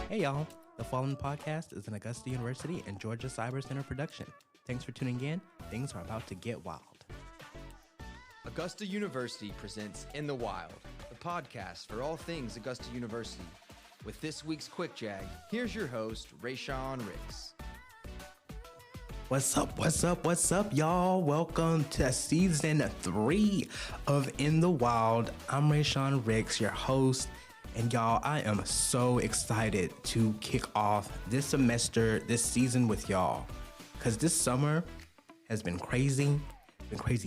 Hey y'all, the following podcast is an Augusta University and Georgia Cyber Center production. Thanks for tuning in. Things are about to get wild. Augusta University presents In the Wild, the podcast for all things Augusta University. With this week's Quick Jag, here's your host, Raysean Ricks. What's up, y'all? Welcome to season 3 of In the Wild. I'm Raysean Ricks, your host. And y'all, I am so excited to kick off this semester, this season with y'all. Because this summer has been crazy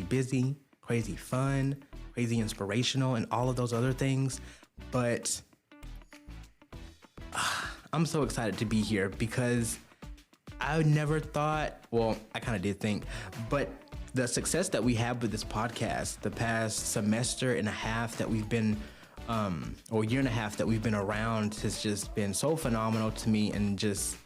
busy, crazy fun, crazy inspirational, and all of those other things. But I'm so excited to be here because I never thought, well, I kind of did think, but the success that we have with this podcast, the past semester and a half that we've been or year and a half that we've been around has just been so phenomenal to me and just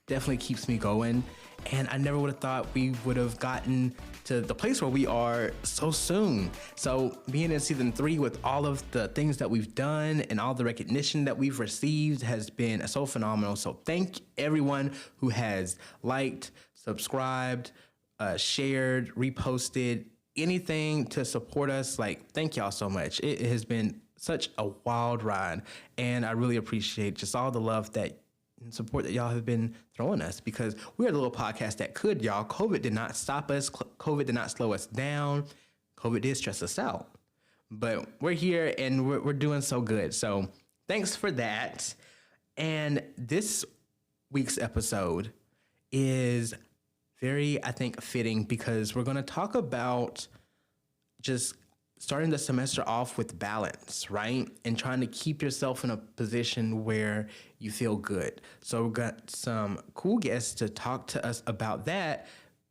definitely keeps me going. And I never would have thought we would have gotten to the place where we are so soon. So being in season 3 with all of the things that we've done and all the recognition that we've received has been so phenomenal. So thank everyone who has liked, subscribed, shared, reposted, anything to support us. Like, thank y'all so much. It has been such a wild ride, and I really appreciate just all the love that and support that y'all have been throwing us, because we're the little podcast that could, y'all. COVID did not stop us. COVID did not slow us down. COVID did stress us out, but we're here and we're doing so good. So thanks for that. And this week's episode is very, I think, fitting because we're going to talk about just starting the semester off with balance, right? And trying to keep yourself in a position where you feel good. So we've got some cool guests to talk to us about that.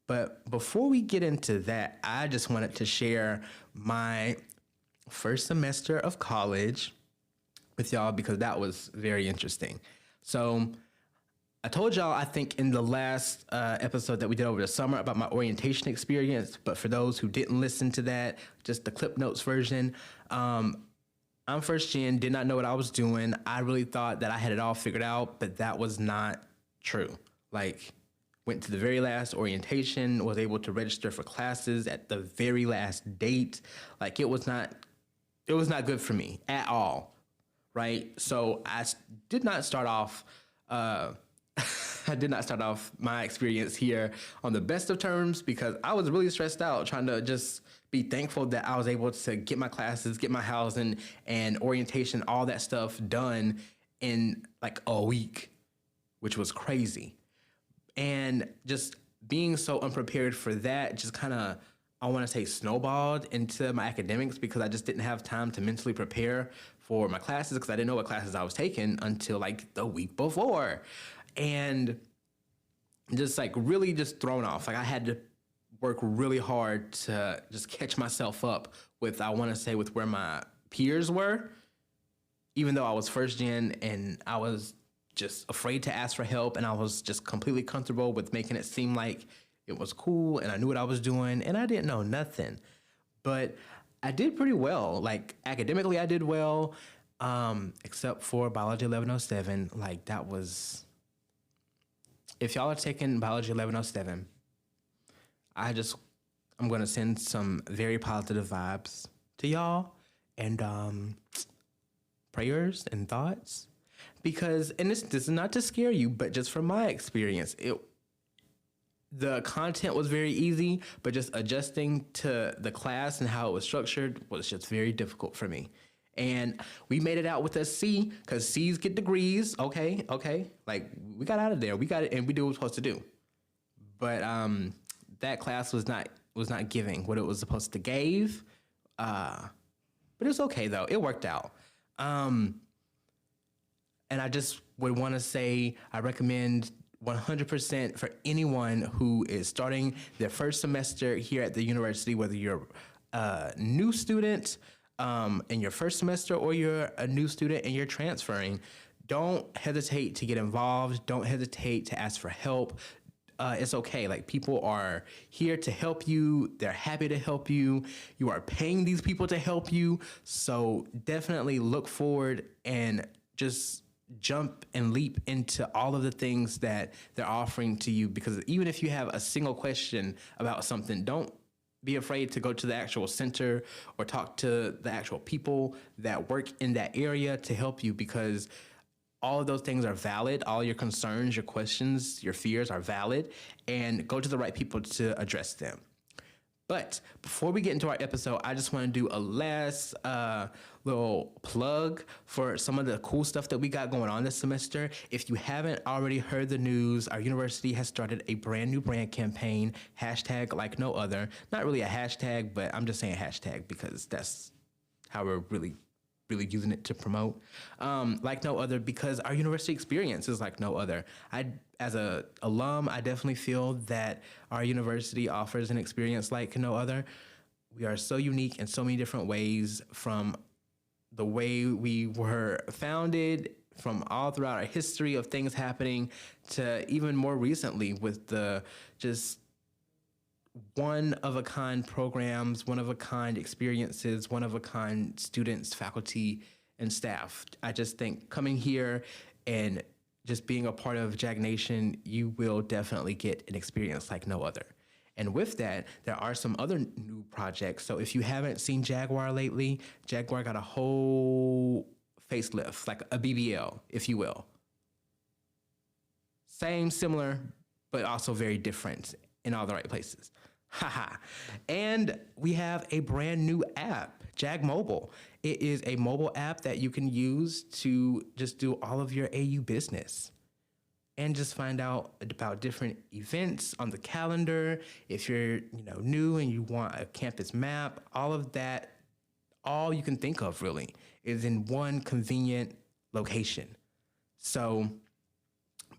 But before we get into that, I just wanted to share my first semester of college with y'all because that was very interesting. So I told y'all, I think in the last episode that we did over the summer about my orientation experience, but for those who didn't listen to that, just the Clip Notes version, I'm first gen, did not know what I was doing. I really thought that I had it all figured out, but that was not true. Like, went to the very last orientation, was able to register for classes at the very last date. Like, it was not good for me at all, right? So I did not start off my experience here on the best of terms because I was really stressed out trying to just be thankful that I was able to get my classes, get my housing and orientation, all that stuff done in like a week, which was crazy. And just being so unprepared for that just kind of, I want to say, snowballed into my academics because I just didn't have time to mentally prepare for my classes because I didn't know what classes I was taking until like the week before. And just like really just thrown off. Like I had to work really hard to just catch myself up with, I want to say, with where my peers were, even though I was first gen and I was just afraid to ask for help and I was just completely comfortable with making it seem like it was cool and I knew what I was doing and I didn't know nothing. But I did pretty well. Like academically, I did well, except for Biology 1107. Like that was... If y'all are taking Biology 1107, I'm going to send some very positive vibes to y'all and prayers and thoughts. Because, and this is not to scare you, but just from my experience, the content was very easy, but just adjusting to the class and how it was structured was just very difficult for me. And we made it out with a C because C's get degrees. Okay. Like we got out of there. We got it and we did what we were supposed to do. But that class was not giving what it was supposed to give. But it was okay though. It worked out. And I just would want to say I recommend 100% for anyone who is starting their first semester here at the university, whether you're a new student in your first semester or you're a new student and you're transferring, don't hesitate to get involved. Don't hesitate to ask for help. It's okay. Like people are here to help you. They're happy to help you. You are paying these people to help you. So definitely look forward and just jump and leap into all of the things that they're offering to you, because even if you have a single question about something, don't be afraid to go to the actual center or talk to the actual people that work in that area to help you, because all of those things are valid. All your concerns, your questions, your fears are valid, and go to the right people to address them. But before we get into our episode, I just want to do a last little plug for some of the cool stuff that we got going on this semester. If you haven't already heard the news, our university has started a brand new brand campaign, #LikeNoOther. Not really a hashtag, but I'm just saying hashtag because that's how we're really using it to promote. Like no other, because our university experience is like no other. As a alum, I definitely feel that our university offers an experience like no other. We are so unique in so many different ways, from the way we were founded, from all throughout our history of things happening, to even more recently with the just one-of-a-kind programs, one-of-a-kind experiences, one-of-a-kind students, faculty, and staff. I just think coming here and just being a part of Jag Nation, you will definitely get an experience like no other. And with that, there are some other new projects. So if you haven't seen Jaguar lately, Jaguar got a whole facelift, like a BBL, if you will. Same, similar, but also very different in all the right places. Haha. And we have a brand new app, Jag Mobile. It is a mobile app that you can use to just do all of your AU business and just find out about different events on the calendar. If you're, new and you want a campus map, all of that, all you can think of really is in one convenient location. So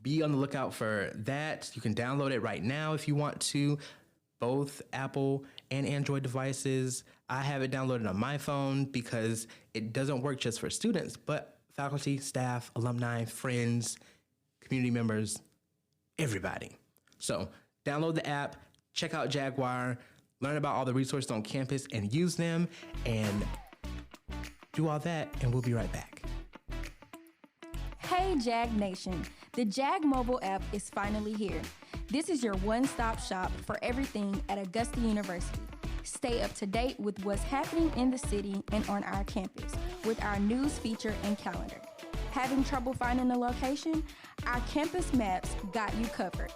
be on the lookout for that. You can download it right now if you want to, both Apple and Android devices. I have it downloaded on my phone because it doesn't work just for students, but faculty, staff, alumni, friends, community members, everybody. So download the app, check out Jaguar, learn about all the resources on campus and use them, and do all that, and we'll be right back. Hey Jag Nation, the Jag Mobile app is finally here. This is your one-stop shop for everything at Augusta University. Stay up to date with what's happening in the city and on our campus with our news feature and calendar. Having trouble finding a location? Our campus maps got you covered.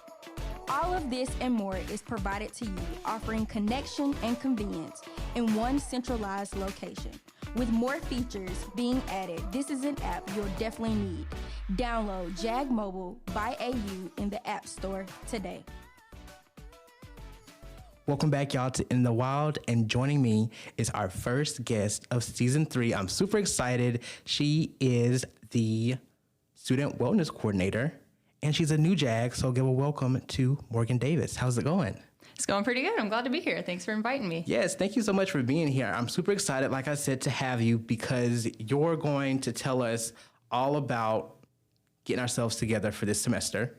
All of this and more is provided to you, offering connection and convenience in one centralized location. With more features being added, this is an app you'll definitely need. Download Jag Mobile by AU in the App Store today. Welcome back, y'all, to In the Wild, and joining me is our first guest of season 3. I'm super excited. She is the Student Wellness Coordinator, and she's a new Jag, so give a welcome to Morgan Davis. How's it going? It's going pretty good. I'm glad to be here. Thanks for inviting me. Yes, thank you so much for being here. I'm super excited, like I said, to have you, because you're going to tell us all about getting ourselves together for this semester.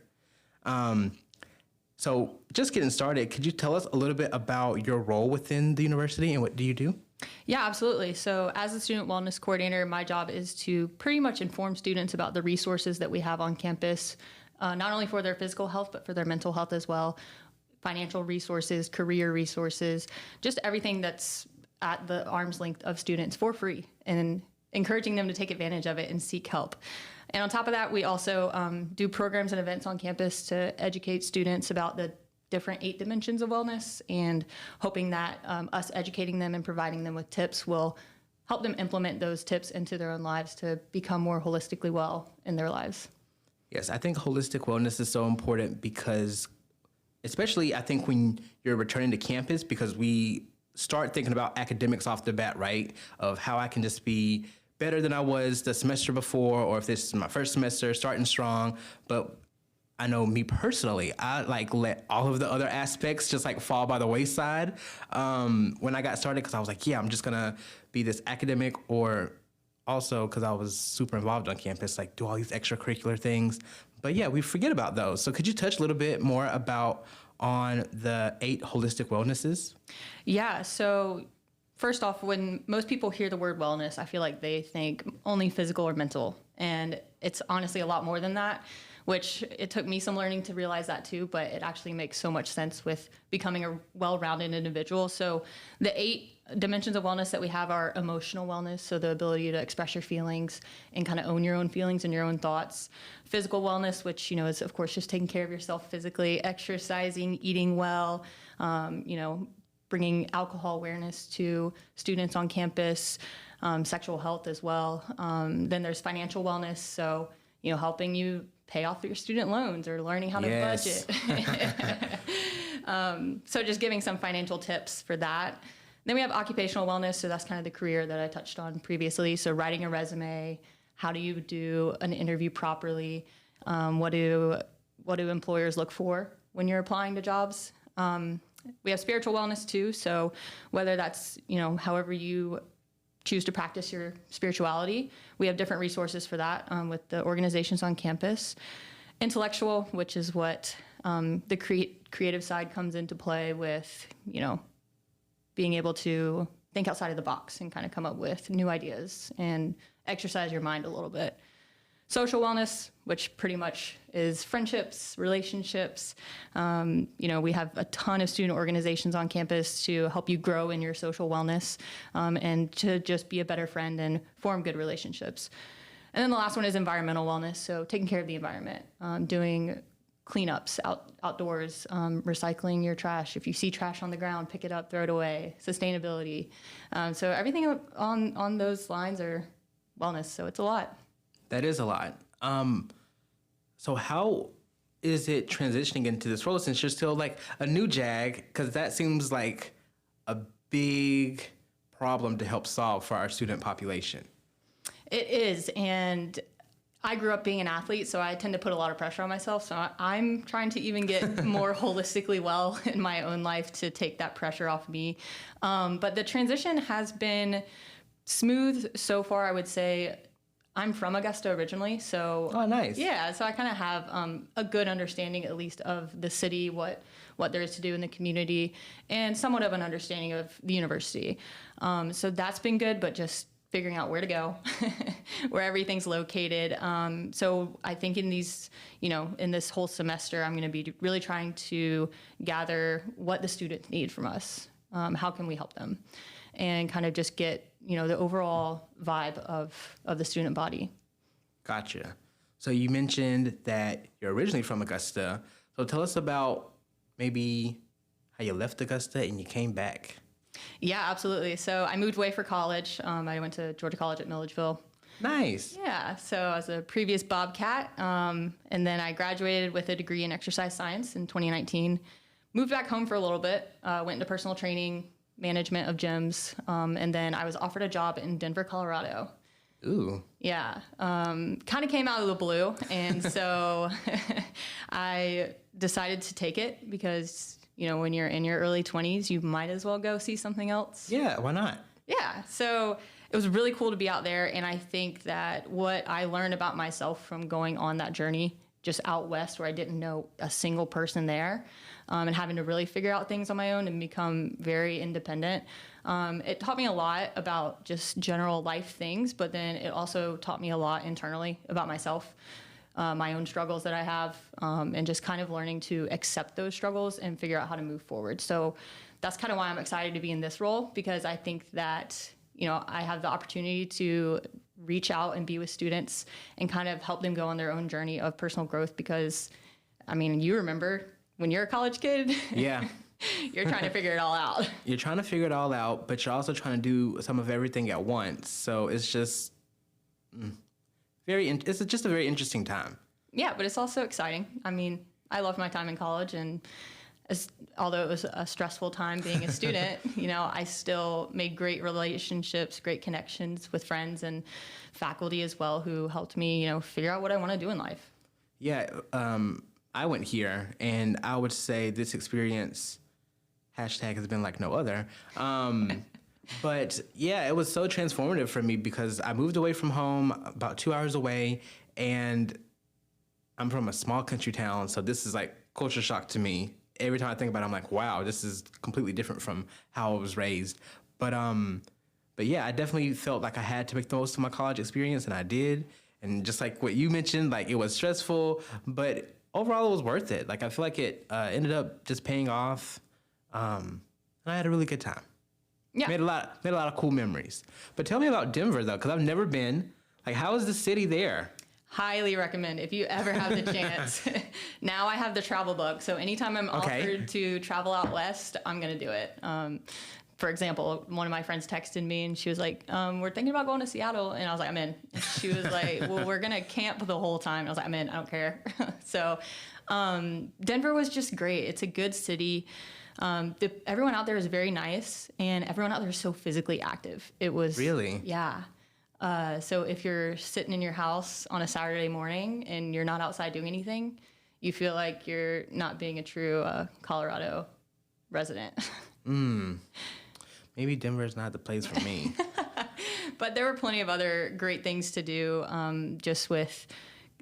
So just getting started, could you tell us a little bit about your role within the university and what do you do? Yeah, absolutely. So as a student wellness coordinator, my job is to pretty much inform students about the resources that we have on campus, not only for their physical health, but for their mental health as well. Financial resources, career resources, just everything that's at the arm's length of students for free, and encouraging them to take advantage of it and seek help. And on top of that, we also do programs and events on campus to educate students about the different 8 dimensions of wellness, and hoping that us educating them and providing them with tips will help them implement those tips into their own lives to become more holistically well in their lives. Yes, I think holistic wellness is so important, because especially I think when you're returning to campus, because we start thinking about academics off the bat, right? Of how I can just be better than I was the semester before, or if this is my first semester, starting strong. But I know me personally, I let all of the other aspects just fall by the wayside when I got started, because I was like, yeah, I'm just gonna be this academic, or also because I was super involved on campus, do all these extracurricular things. But yeah, we forget about those. So could you touch a little bit more about on the 8 holistic wellnesses? Yeah, so first off, when most people hear the word wellness, I feel like they think only physical or mental. And it's honestly a lot more than that, which it took me some learning to realize that too, but it actually makes so much sense with becoming a well-rounded individual. So the 8 dimensions of wellness that we have are emotional wellness, so the ability to express your feelings and kind of own your own feelings and your own thoughts. Physical wellness, which, is of course just taking care of yourself physically, exercising, eating well, bringing alcohol awareness to students on campus, sexual health as well. Then there's financial wellness, so helping you pay off your student loans or learning how to budget. So just giving some financial tips for that. Then we have occupational wellness, so that's kind of the career that I touched on previously. So writing a resume, how do you do an interview properly? What do employers look for when you're applying to jobs? We have spiritual wellness too. So whether that's, however you choose to practice your spirituality, we have different resources for that with the organizations on campus. Intellectual, which is what the creative side comes into play with, being able to think outside of the box and kind of come up with new ideas and exercise your mind a little bit. Social wellness, which pretty much is friendships, relationships. We have a ton of student organizations on campus to help you grow in your social wellness and to just be a better friend and form good relationships. And then the last one is environmental wellness, so taking care of the environment, doing cleanups outdoors, recycling your trash. If you see trash on the ground, pick it up, throw it away. Sustainability. So everything on those lines are wellness, so it's a lot. That is a lot. So how is it transitioning into this role since you're still like a new JAG? Because that seems like a big problem to help solve for our student population. It is, and I grew up being an athlete, so I tend to put a lot of pressure on myself. So I'm trying to even get more holistically well in my own life to take that pressure off me. But the transition has been smooth so far, I would say. I'm from Augusta originally, so... Oh, nice. Yeah, so I kind of have a good understanding, at least, of the city, what there is to do in the community, and somewhat of an understanding of the university. So that's been good, but just figuring out where to go, where everything's located. So I think in these, in this whole semester, I'm going to be really trying to gather what the students need from us. How can we help them? And kind of just get, the overall vibe of the student body. Gotcha. So you mentioned that you're originally from Augusta. So tell us about maybe how you left Augusta and you came back. Yeah, absolutely. So I moved away for college. I went to Georgia College at Milledgeville. Nice. Yeah, so I was a previous Bobcat, and then I graduated with a degree in exercise science in 2019. Moved back home for a little bit, went into personal training, management of gyms, and then I was offered a job in Denver, Colorado. Ooh. Yeah, kind of came out of the blue, and so I decided to take it because, when you're in your early 20s, you might as well go see something else. Yeah, why not? Yeah, so it was really cool to be out there, and I think that what I learned about myself from going on that journey just out west where I didn't know a single person there, and having to really figure out things on my own and become very independent. It taught me a lot about just general life things, but then it also taught me a lot internally about myself, my own struggles that I have, and just kind of learning to accept those struggles and figure out how to move forward. So that's kind of why I'm excited to be in this role, because I think that, I have the opportunity to reach out and be with students and kind of help them go on their own journey of personal growth. Because, you remember when you're a college kid, yeah, you're trying to figure it all out. You're trying to figure it all out, but you're also trying to do some of everything at once. So it's just it's just a very interesting time. Yeah, but it's also exciting. I loved my time in college, and although it was a stressful time being a student, I still made great relationships, great connections with friends and faculty as well, who helped me, figure out what I want to do in life. Yeah, I went here, and I would say this experience, hashtag, has been like no other. But yeah, it was so transformative for me because I moved away from home, about 2 hours away, and I'm from a small country town, so this is like culture shock to me. Every time I think about it, I'm like, wow, this is completely different from how I was raised. But yeah, I definitely felt like I had to make the most of my college experience, and I did. And just like what you mentioned, like it was stressful, but overall it was worth it. Like I feel like it ended up just paying off, and I had a really good time. Yeah, made a lot of cool memories. But tell me about Denver though, because I've never been. Like, how is the city there? highly recommend if you ever have the chance. Now I have the travel bug, so anytime I'm offered to travel out west, I'm gonna do it. For example, one of my friends texted me and she was like, we're thinking about going to Seattle. And I was like, I'm in. And she was like, well, we're going to camp the whole time. And I was like, I'm in. I don't care. So Denver was just great. It's a good city. Everyone out there is very nice. And everyone out there is so physically active. It was... Really? Yeah. So if you're sitting in your house on a Saturday morning and you're not outside doing anything, you feel like you're not being a true Colorado resident. Maybe Denver is not the place for me. But there were plenty of other great things to do, just with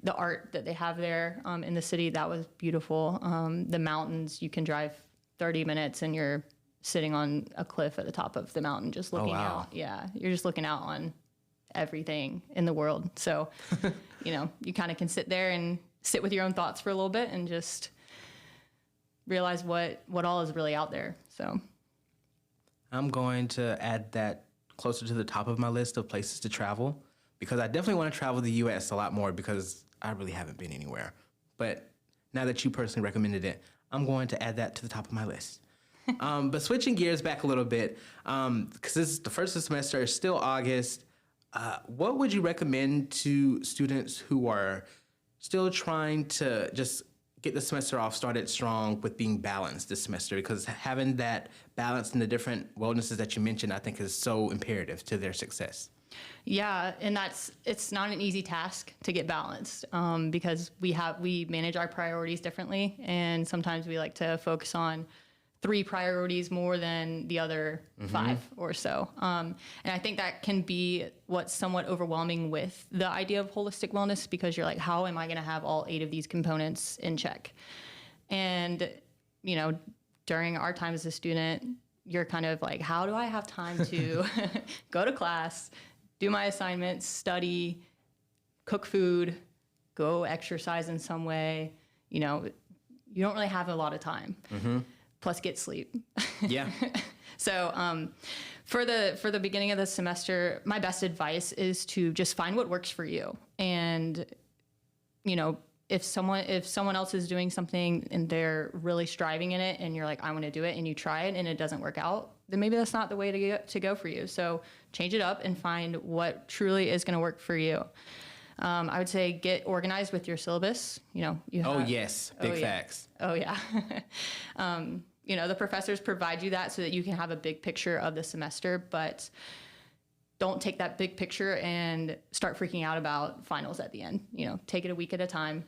the art that they have there in the city. That was beautiful. The mountains, you can drive 30 minutes and you're sitting on a cliff at the top of the mountain just looking out. Yeah, you're just looking out on everything in the world. So, you kind of can sit there and sit with your own thoughts for a little bit and just realize what all is really out there. So I'm going to add that closer to the top of my list of places to travel, because I definitely want to travel the U.S. a lot more, because I really haven't been anywhere. But now that you personally recommended it, I'm going to add that to the top of my list. But switching gears back a little bit, because this is the first of the semester, it's still August. What would you recommend to students who are still trying to just get the semester off started strong with being balanced this semester? Because having that balance in the different wellnesses that you mentioned, I think is so imperative to their success. Yeah, and it's not an easy task to get balanced, because we manage our priorities differently, and sometimes we like to focus on 3 priorities more than the other 5 or so. And I think that can be what's somewhat overwhelming with the idea of holistic wellness, because you're like, how am I going to have all 8 of these components in check? And, during our time as a student, you're kind of like, how do I have time to go to class, do my assignments, study, cook food, go exercise in some way? You don't really have a lot of time. Plus get sleep. Yeah. So for the beginning of the semester, my best advice is to just find what works for you. And, if someone else is doing something and they're really striving in it and you're like, I want to do it, and you try it and it doesn't work out, then maybe that's not the way to go for you. So change it up and find what truly is going to work for you. I would say get organized with your syllabus. Big facts. Oh, yeah. The professors provide you that so that you can have a big picture of the semester, but don't take that big picture and start freaking out about finals at the end. Take it a week at a time,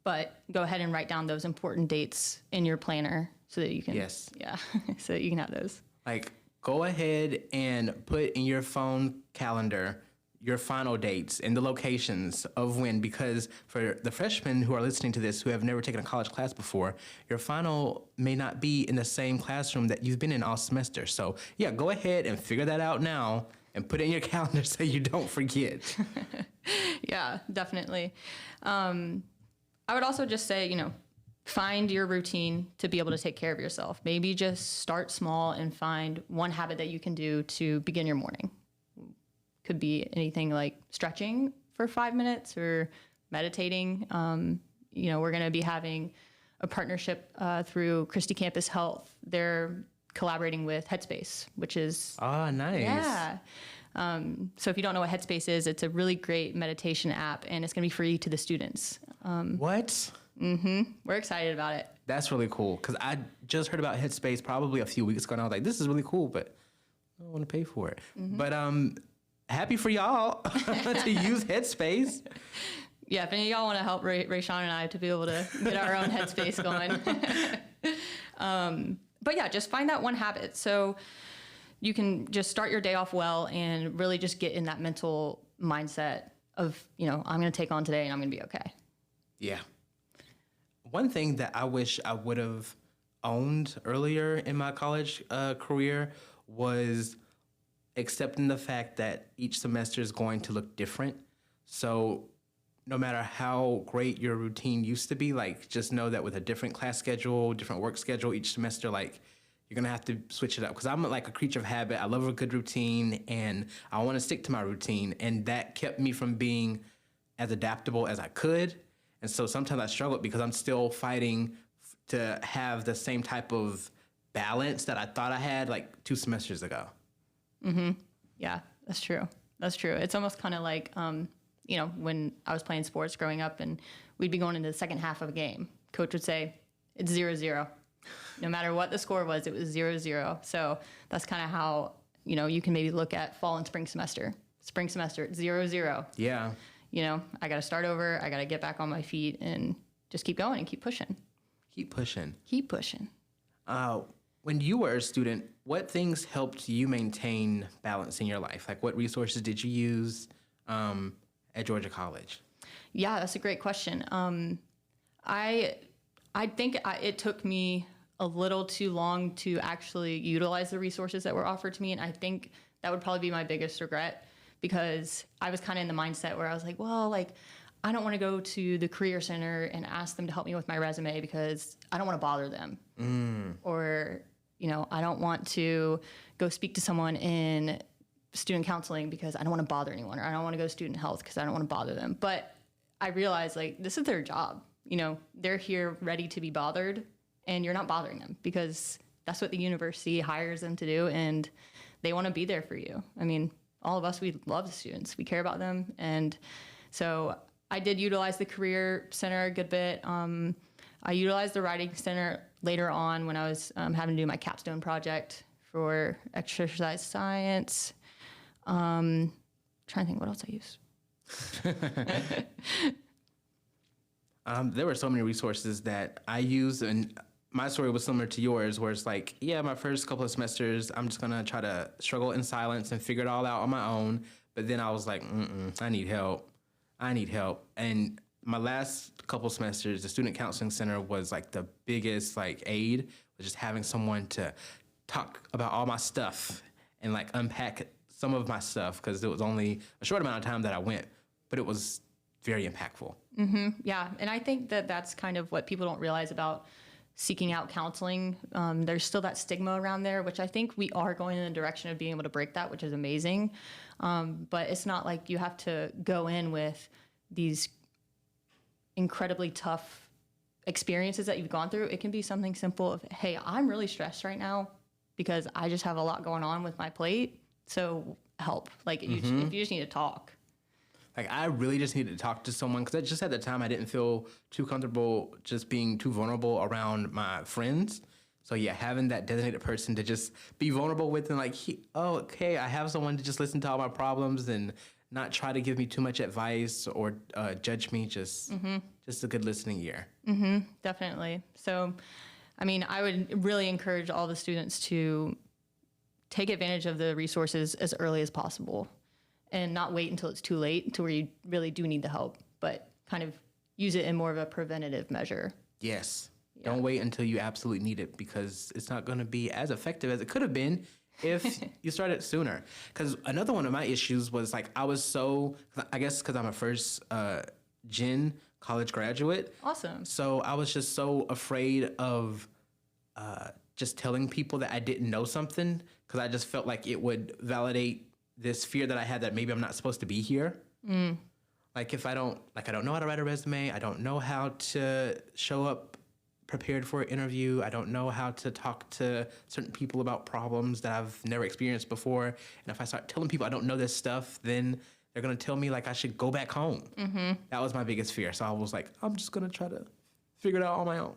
but go ahead and write down those important dates in your planner so that you can, so that you can have those. Like, go ahead and put in your phone calendar your final dates and the locations of when, because for the freshmen who are listening to this who have never taken a college class before, your final may not be in the same classroom that you've been in all semester. So yeah, go ahead and figure that out now and put it in your calendar so you don't forget. Yeah, definitely. I would also just say, find your routine to be able to take care of yourself. Maybe just start small and find one habit that you can do to begin your morning. Could be anything like stretching for 5 minutes or meditating. We're going to be having a partnership through Christie Campus Health. They're collaborating with Headspace, which is... Oh, nice. Yeah. So if you don't know what Headspace is, it's a really great meditation app, and it's going to be free to the students. What? We're excited about it. That's really cool, because I just heard about Headspace probably a few weeks ago, and I was like, this is really cool, but I don't want to pay for it. But happy for y'all to use Headspace. Yeah, if any of y'all want to help Raysean and I to be able to get our own Headspace going. But yeah, just find that one habit so you can just start your day off well and really just get in that mental mindset of, I'm going to take on today and I'm going to be okay. Yeah. One thing that I wish I would have owned earlier in my college career was accepting the fact that each semester is going to look different. So no matter how great your routine used to be, like just know that with a different class schedule, different work schedule each semester, like you're gonna have to switch it up. Because I'm like a creature of habit. I love a good routine and I want to stick to my routine. And that kept me from being as adaptable as I could. And so sometimes I struggled because I'm still fighting to have the same type of balance that I thought I had like 2 semesters ago. Yeah, that's true. That's true. It's almost kind of like, when I was playing sports growing up and we'd be going into the second half of a game, coach would say, it's 0-0. No matter what the score was, it was 0-0. So that's kind of how, you can maybe look at fall and spring semester. Spring semester, it's 0-0. Yeah. I got to start over. I got to get back on my feet and just keep going and keep pushing. Keep pushing. Keep pushing. When you were a student, what things helped you maintain balance in your life? Like what resources did you use at Georgia College? Yeah, that's a great question. I think it took me a little too long to actually utilize the resources that were offered to me. And I think that would probably be my biggest regret because I was kind of in the mindset where I was like, well, like, I don't want to go to the Career Center and ask them to help me with my resume because I don't want to bother them. Or, I don't want to go speak to someone in student counseling because I don't want to bother anyone, or I don't want to go to student health because I don't want to bother them. But I realized, like, this is their job. They're here ready to be bothered, and you're not bothering them because that's what the university hires them to do, and they want to be there for you. I mean, all of us, we love the students. We care about them. And so I did utilize the Career Center a good bit. I utilized the Writing Center later on when I was having to do my capstone project for exercise science. Trying to think what else I used. There were so many resources that I used, and my story was similar to yours, where it's like, yeah, my first couple of semesters, I'm just going to try to struggle in silence and figure it all out on my own. But then I was like, I need help. And my last couple semesters, the Student Counseling Center was like the biggest like aid, was just having someone to talk about all my stuff and like unpack some of my stuff, because it was only a short amount of time that I went, but it was very impactful. Yeah, and I think that that's kind of what people don't realize about seeking out counseling. There's still that stigma around there, which I think we are going in the direction of being able to break that, which is amazing. But it's not like you have to go in with these incredibly tough experiences that you've gone through. It can be something simple of, hey, I'm really stressed right now because I just have a lot going on with my plate. So help. Like, if you just need to talk. Like, I really just needed to talk to someone, because just at the time I didn't feel too comfortable just being too vulnerable around my friends. So yeah, having that designated person to just be vulnerable with, and like, okay, I have someone to just listen to all my problems and not try to give me too much advice or judge me, just a good listening ear. Definitely. So, I mean, I would really encourage all the students to take advantage of the resources as early as possible and not wait until it's too late to where you really do need the help, but kind of use it in more of a preventative measure. Yes. Yeah. Don't wait until you absolutely need it, because it's not going to be as effective as it could have been if you started sooner. Because another one of my issues was, like, I guess because I'm a first gen college graduate. Awesome. So I was just so afraid of just telling people that I didn't know something, because I just felt like it would validate this fear that I had that maybe I'm not supposed to be here. Like, if I don't know how to write a resume, I don't know how to show up prepared for an interview, I don't know how to talk to certain people about problems that I've never experienced before. And if I start telling people I don't know this stuff, then they're going to tell me, like, I should go back home. That was my biggest fear. So I was like, I'm just going to try to figure it out on my own.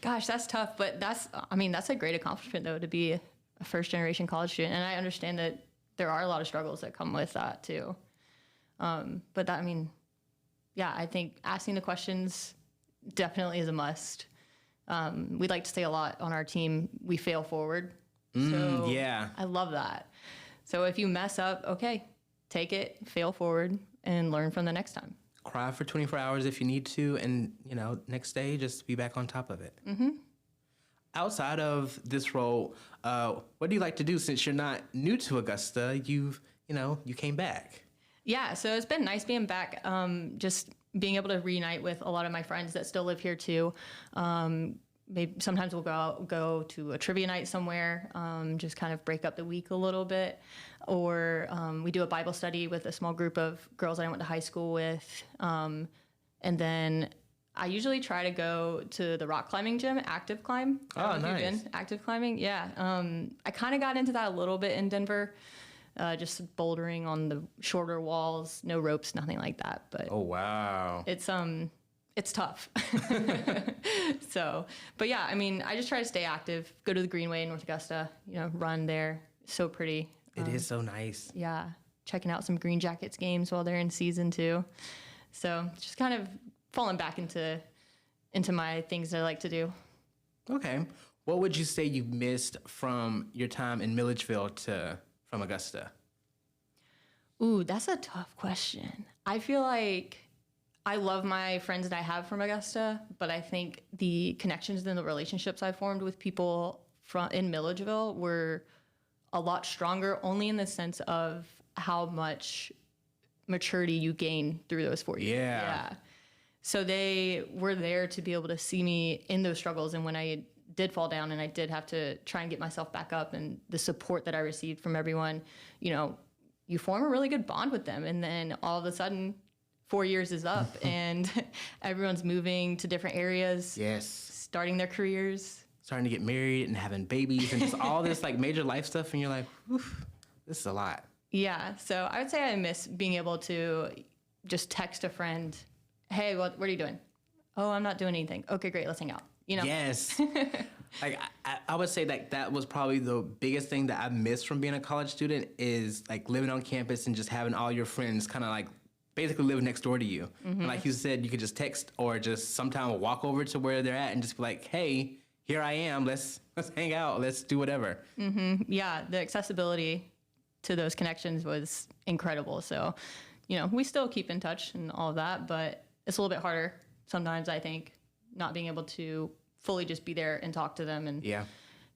Gosh, that's tough. But that's a great accomplishment, though, to be a first-generation college student. And I understand that there are a lot of struggles that come with that, too. But that, I think asking the questions definitely is a must. We like to say a lot on our team, we fail forward. So yeah, I love that. So if you mess up, okay, take it, fail forward, and learn from the next time. Cry for 24 hours if you need to, and next day just be back on top of it. outside of this role, what do you like to do since you're not new to Augusta? You came back. Yeah, so it's been nice being back. Just being able to reunite with a lot of my friends that still live here too. Maybe sometimes we'll go to a trivia night somewhere, just kind of break up the week a little bit, or we do a Bible study with a small group of girls I went to high school with, and then I usually try to go to the rock climbing gym, Active Climb. Oh, nice. Active climbing, yeah. I kind of got into that a little bit in Denver, just bouldering on the shorter walls, no ropes, nothing like that. But oh wow, it's tough. So, but yeah, I mean, I just try to stay active, go to the Greenway in North Augusta, run there. So pretty. It is so nice. Yeah. Checking out some Green Jackets games while they're in season 2. So just kind of falling back into my things that I like to do. Okay. What would you say you missed from your time in Milledgeville from Augusta? Ooh, that's a tough question. I feel like I love my friends that I have from Augusta, but I think the connections and the relationships I formed with people in Milledgeville were a lot stronger, only in the sense of how much maturity you gain through those 4 years. Yeah. So they were there to be able to see me in those struggles, and when I did fall down and I did have to try and get myself back up, and the support that I received from everyone, you form a really good bond with them, and then all of a sudden 4 years is up and everyone's moving to different areas. Yes. Starting their careers. Starting to get married and having babies and just all this like major life stuff. And you're like, this is a lot. Yeah. So I would say I miss being able to just text a friend, hey, what are you doing? Oh, I'm not doing anything. Okay, great. Let's hang out. Yes. Like I would say that was probably the biggest thing that I missed from being a college student is like living on campus and just having all your friends kind of like basically live next door to you. Mm-hmm. And like you said, you could just text or just sometime walk over to where they're at and just be like, hey, here I am. Let's hang out. Let's do whatever. Mm-hmm. Yeah, the accessibility to those connections was incredible. So, we still keep in touch and all of that, but it's a little bit harder sometimes, I think, not being able to fully just be there and talk to them and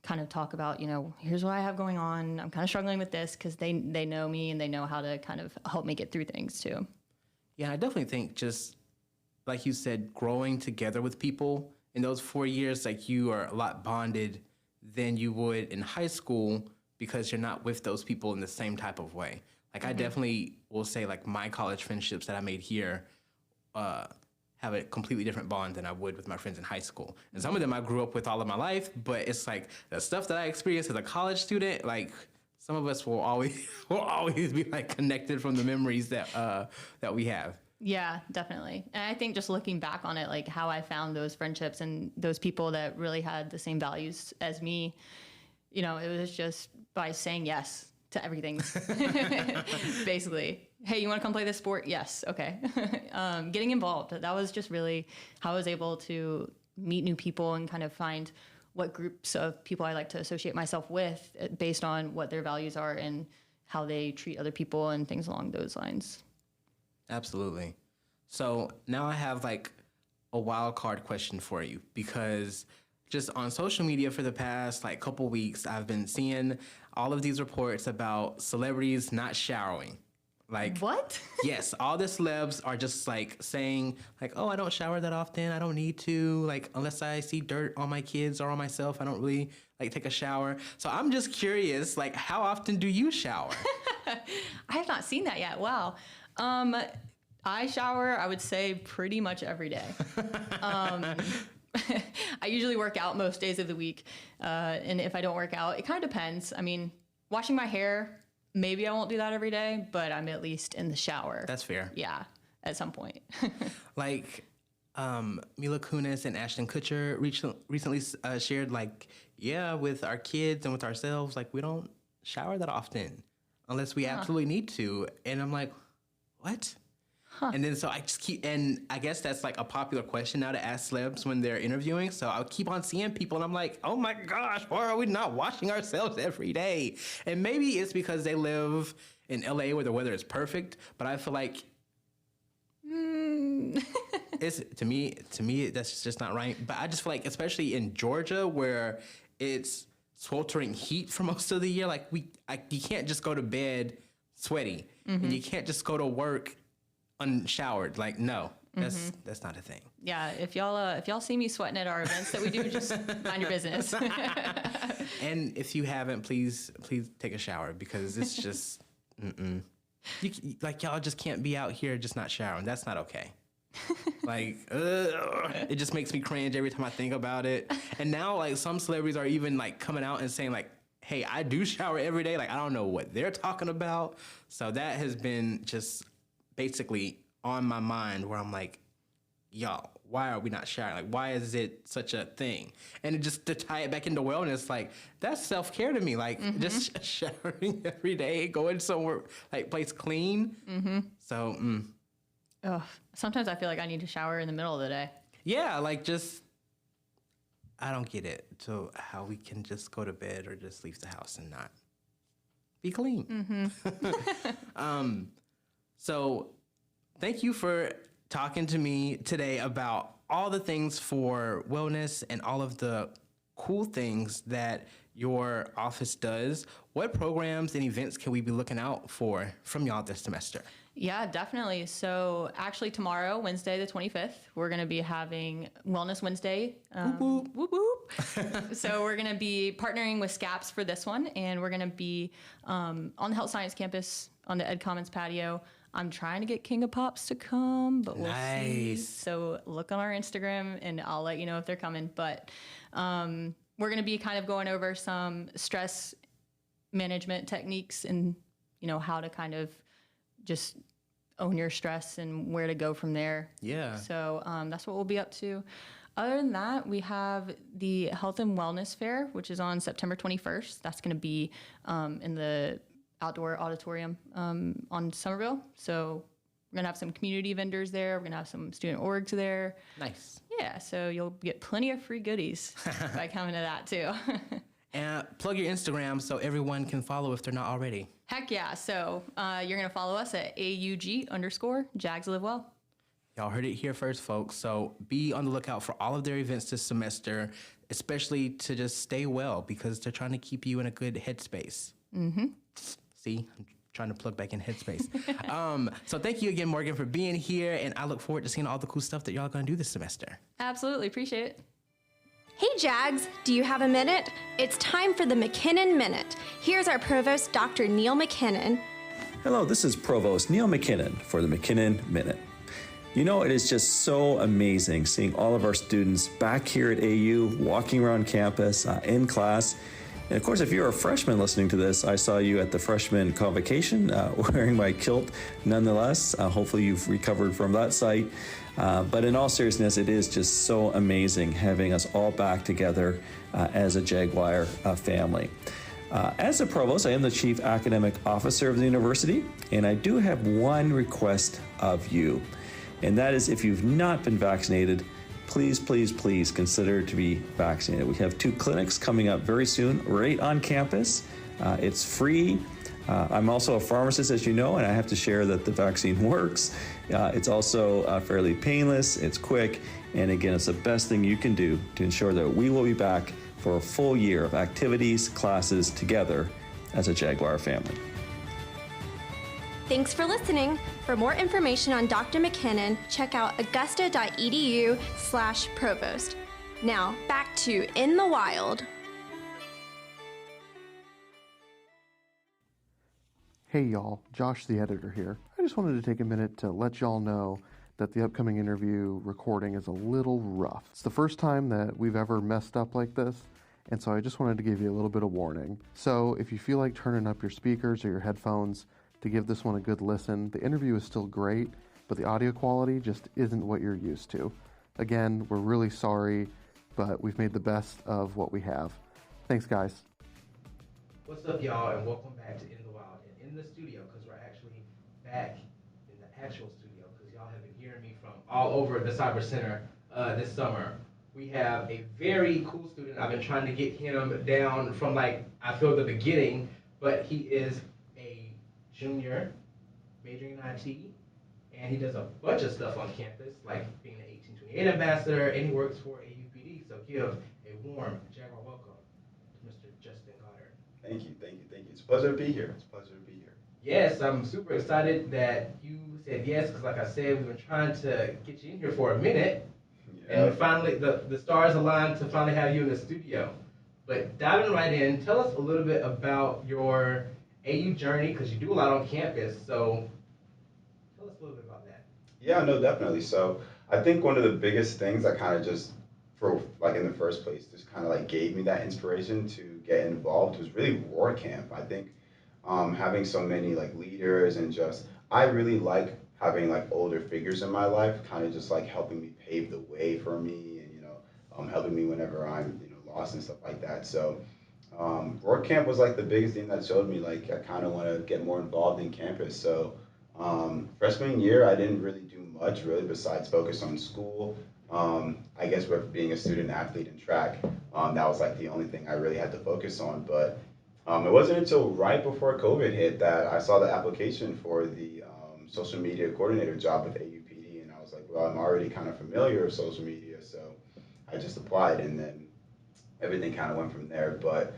kind of talk about, here's what I have going on. I'm kind of struggling with this because they know me and they know how to kind of help me get through things too. Yeah, I definitely think just like you said, growing together with people in those 4 years, like you are a lot bonded than you would in high school because you're not with those people in the same type of way. Like I definitely will say like my college friendships that I made here have a completely different bond than I would with my friends in high school. And some of them I grew up with all of my life, but it's like the stuff that I experienced as a college student, like some of us will always be like connected from the memories that we have. Yeah, definitely. And I think just looking back on it, like how I found those friendships and those people that really had the same values as me, it was just by saying yes to everything. Basically, hey, you want to come play this sport? Yes. Okay. Getting involved. That was just really how I was able to meet new people and kind of find what groups of people I like to associate myself with based on what their values are and how they treat other people and things along those lines. Absolutely. So now I have like a wild card question for you, because just on social media for the past like couple weeks, I've been seeing all of these reports about celebrities not showering. Like what? Yes, all the celebs are just like saying like, oh, I don't shower that often. I don't need to, like, unless I see dirt on my kids or on myself, I don't really like take a shower. So I'm just curious, like, how often do you shower? I have not seen that yet. Wow. I shower, I would say, pretty much every day. I usually work out most days of the week. And if I don't work out, it kind of depends. I mean, washing my hair, maybe I won't do that every day, but I'm at least in the shower. That's fair. Yeah, at some point. Like, Mila Kunis and Ashton Kutcher recently shared, like, yeah, with our kids and with ourselves, like, we don't shower that often unless we absolutely need to. And I'm like, what? Huh. And then so I just keep, and I guess that's like a popular question now to ask celebs when they're interviewing. So I'll keep on seeing people and I'm like, oh my gosh, why are we not washing ourselves every day? And maybe it's because they live in LA where the weather is perfect, but I feel like It's to me that's just not right. But I just feel like, especially in Georgia, where it's sweltering heat for most of the year, like you can't just go to bed sweaty, and you can't just go to work unshowered. Like, no, that's not a thing. Yeah, if y'all see me sweating at our events that we do, just mind your business. And if you haven't, please take a shower, because it's just like, y'all just can't be out here just not showering. That's not okay. Like, it just makes me cringe every time I think about it. And now, like, some celebrities are even like coming out and saying like, hey, I do shower every day. Like, I don't know what they're talking about. So that has been just basically on my mind, where I'm like, y'all, why are we not showering? Like, why is it such a thing? And it just to tie it back into wellness, like, that's self-care to me. Like, just showering every day, going somewhere, like, place clean. So, Sometimes I feel like I need to shower in the middle of the day. yeah, like, just, I don't get it. So how we can just go to bed or just leave the house and not be clean. So thank you for talking to me today about all the things for wellness and all of the cool things that your office does. What programs and events can we be looking out for from y'all this semester? Yeah, definitely. So actually tomorrow, Wednesday the 25th, we're going to be having Wellness Wednesday. Whoop, whoop. So we're going to be partnering with SCAPS for this one, and we're going to be on the Health Science campus on the Ed Commons patio. I'm trying to get King of Pops to come, but we'll see. So look on our Instagram, and I'll let you know if they're coming. But we're going to be kind of going over some stress management techniques and, how to kind of just own your stress and where to go from there. Yeah. So that's what we'll be up to. Other than that, we have the Health and Wellness Fair, which is on September 21st. That's going to be in the outdoor auditorium on Somerville. So we're going to have some community vendors there. We're going to have some student orgs there. Nice. Yeah, so you'll get plenty of free goodies by coming to that too. And plug your Instagram so everyone can follow if they're not already. Heck yeah. So you're going to follow us at AUG_Jags Live Well. Y'all heard it here first, folks. So be on the lookout for all of their events this semester, especially to just stay well, because they're trying to keep you in a good headspace. See, I'm trying to plug back in headspace. So thank you again, Morgan, for being here. And I look forward to seeing all the cool stuff that y'all going to do this semester. Absolutely. Appreciate it. Hey Jags, do you have a minute? It's time for the McKinnon Minute. Here's our provost, Dr. Neil McKinnon. Hello, this is Provost Neil McKinnon for the McKinnon Minute. It is just so amazing seeing all of our students back here at AU, walking around campus, in class. And of course, if you're a freshman listening to this, I saw you at the freshman convocation wearing my kilt nonetheless. Hopefully you've recovered from that sight. But in all seriousness, it is just so amazing having us all back together as a Jaguar family. As a provost, I am the chief academic officer of the university, and I do have one request of you, and that is if you've not been vaccinated, please, please, please consider to be vaccinated. We have 2 clinics coming up very soon, right on campus. It's free. I'm also a pharmacist, as you know, and I have to share that the vaccine works. It's also fairly painless, it's quick, and again, it's the best thing you can do to ensure that we will be back for a full year of activities, classes together as a Jaguar family. Thanks for listening. For more information on Dr. McKinnon, check out augusta.edu/provost. Now, back to In the Wild. Hey y'all, Josh the editor here. I just wanted to take a minute to let y'all know that the upcoming interview recording is a little rough. It's the first time that we've ever messed up like this, and so I just wanted to give you a little bit of warning. So if you feel like turning up your speakers or your headphones to give this one a good listen, the interview is still great, but the audio quality just isn't what you're used to. Again, we're really sorry, but we've made the best of what we have. Thanks, guys. What's up, y'all, and welcome back to In the Wild. And in the studio, because we're actually back in the actual studio, because y'all have been hearing me from all over the Cyber Center this summer. We have a very cool student. I've been trying to get him down from, I feel the beginning, but he is a junior majoring in IT, and he does a bunch of stuff on campus, like being an 1828 ambassador, and he works for AUPD. So give a warm Jaguar welcome to Mr. Justin Goddard. Thank you, thank you, thank you. It's a pleasure to be here. It's a pleasure to be here. Yes, I'm super excited that you said yes, because like I said, we've been trying to get you in here for a minute, and we finally, the stars aligned to finally have you in the studio. But diving right in, tell us a little bit about your AU journey, because you do a lot on campus, so tell us a little bit about that. Yeah, no, definitely. So I think one of the biggest things that kind of just, for like in the first place, just kind of like gave me that inspiration to get involved was really War Camp. I think having so many like leaders and just, I really like having like older figures in my life, kind of just like helping me pave the way for me and, helping me whenever I'm, lost and stuff like that. So Roar Camp was like the biggest thing that showed me like I kind of want to get more involved in campus. So freshman year, I didn't really do much really besides focus on school. I guess with being a student athlete in track, that was like the only thing I really had to focus on. But it wasn't until right before COVID hit that I saw the application for the social media coordinator job with AUPD, and I was like, well, I'm already kind of familiar with social media, so I just applied, and then everything kind of went from there. But